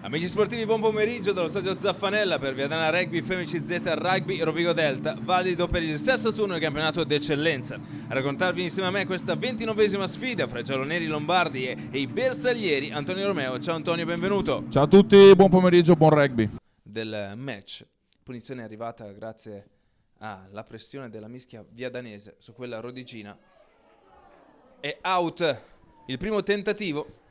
Amici sportivi, buon pomeriggio dallo stadio Zaffanella per Viadana Rugby Femici Z Rugby Rovigo Delta, valido per il sesto turno del campionato d'eccellenza. A raccontarvi insieme a me questa 29esima sfida fra i gialloneri lombardi e i bersaglieri, Antonio Romeo. Ciao Antonio, benvenuto. Ciao a tutti, buon pomeriggio, buon rugby. Del match, punizione arrivata grazie alla pressione della mischia viadanese su quella rodigina. E out il primo tentativo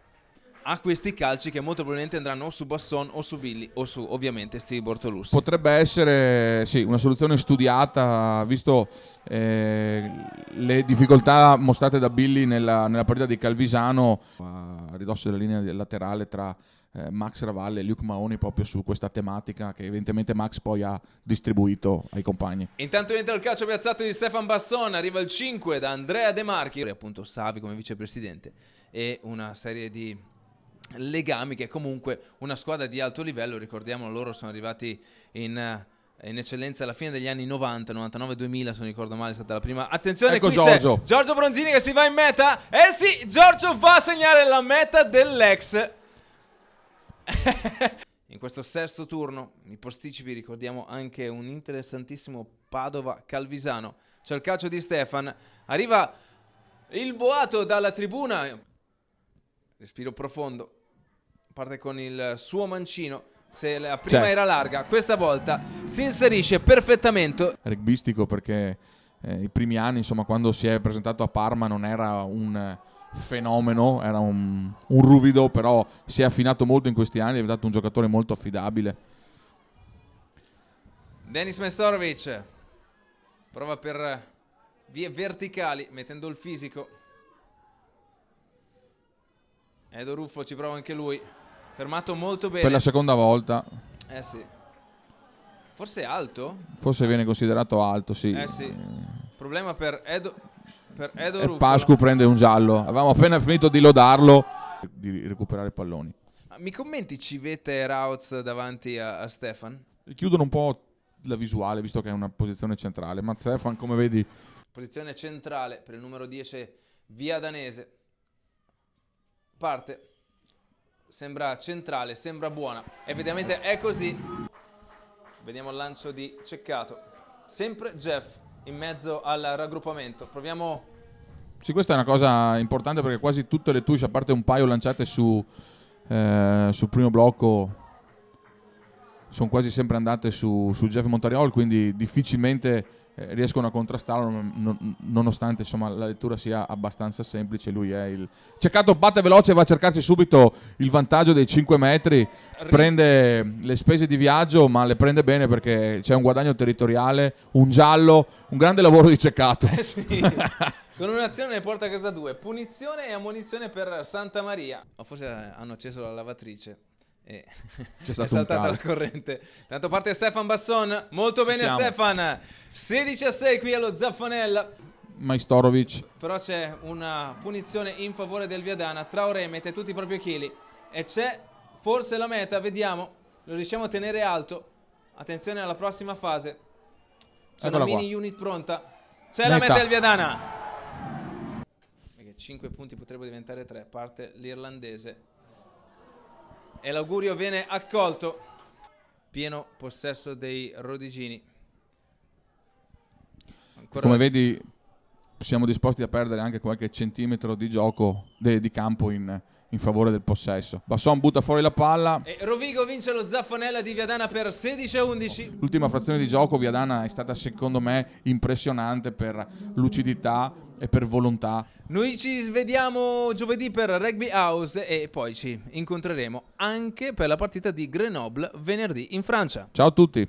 a questi calci che molto probabilmente andranno o su Basson o su Billy o su ovviamente Steve Bortolussi. Potrebbe essere sì, una soluzione studiata, visto le difficoltà mostrate da Billy nella partita di Calvisano a ridosso della linea laterale tra Max Ravalle e Luke Mahoney, proprio su questa tematica che evidentemente Max poi ha distribuito ai compagni. Intanto entra il calcio piazzato di Stefan Basson, arriva il 5 da Andrea De Marchi, appunto Savi come vicepresidente, e una serie di legami che comunque una squadra di alto livello, ricordiamo, loro sono arrivati in eccellenza alla fine degli anni 90, 99, 2000 se non ricordo male è stata la prima. Attenzione, ecco qui Giorgio. c'è Giorgio Bronzini che si va in meta, sì, Giorgio va a segnare la meta dell'ex. In questo sesto turno i posticipi ricordiamo anche un interessantissimo Padova-Calvisano. C'è il calcio di Stefan, arriva il boato dalla tribuna, respiro profondo, parte con il suo mancino. Se la prima era larga, questa volta si inserisce perfettamente. Rugbistico, perché i primi anni, insomma, quando si è presentato a Parma non era un fenomeno, era un ruvido, però si è affinato molto in questi anni, è diventato un giocatore molto affidabile. Denis Mestorovic prova per vie verticali mettendo il fisico. Edo Ruffo ci prova anche lui, fermato molto bene Per la seconda volta. Sì. Forse è alto? Forse viene considerato alto, sì. Sì. Problema per Edo Ruffo. Pascu prende un giallo. Avevamo appena finito di lodarlo, di recuperare palloni. Mi commenti Civetta e Rauz davanti a Stefan? Chiudono un po' la visuale, visto che è una posizione centrale. Ma Stefan, come vedi, posizione centrale per il numero 10 viadanese. Parte, sembra centrale, sembra buona, effettivamente è così. Vediamo il lancio di Ceccato, sempre Jeff in mezzo al raggruppamento. Proviamo. sì, questa è una cosa importante, perché quasi tutte le touche, a parte un paio lanciate sul primo blocco, sono quasi sempre andate su Jeff Montariol, quindi difficilmente riescono a contrastarlo, nonostante insomma la lettura sia abbastanza semplice. Lui è il Ceccato, batte veloce, va a cercarsi subito il vantaggio dei 5 metri, prende le spese di viaggio, ma le prende bene perché c'è un guadagno territoriale, un giallo, un grande lavoro di Ceccato. Sì. Con un'azione ne porta a casa 2, punizione e ammonizione per Santa Maria. O forse hanno acceso la lavatrice e è saltata la corrente. Tanto parte Stefan Basson, molto bene Stefan, 16-6 qui allo Zaffanella. Majstorovic, però c'è una punizione in favore del Viadana. Traoré mette tutti i propri chili e c'è forse la meta, vediamo, lo riusciamo a tenere alto. Attenzione alla prossima fase, c'è una mini unit pronta, c'è la meta del Viadana, perché 5 punti potrebbero diventare 3. Parte l'irlandese e l'augurio viene accolto. Pieno possesso dei rodigini. come vedi siamo disposti a perdere anche qualche centimetro di gioco di campo in favore del possesso. Basson butta fuori la palla e Rovigo vince lo Zaffanella di Viadana per 16-11. L'ultima frazione di gioco Viadana è stata secondo me impressionante per lucidità e per volontà. Noi ci vediamo giovedì per Rugby House e poi ci incontreremo anche per la partita di Grenoble venerdì in Francia. Ciao a tutti.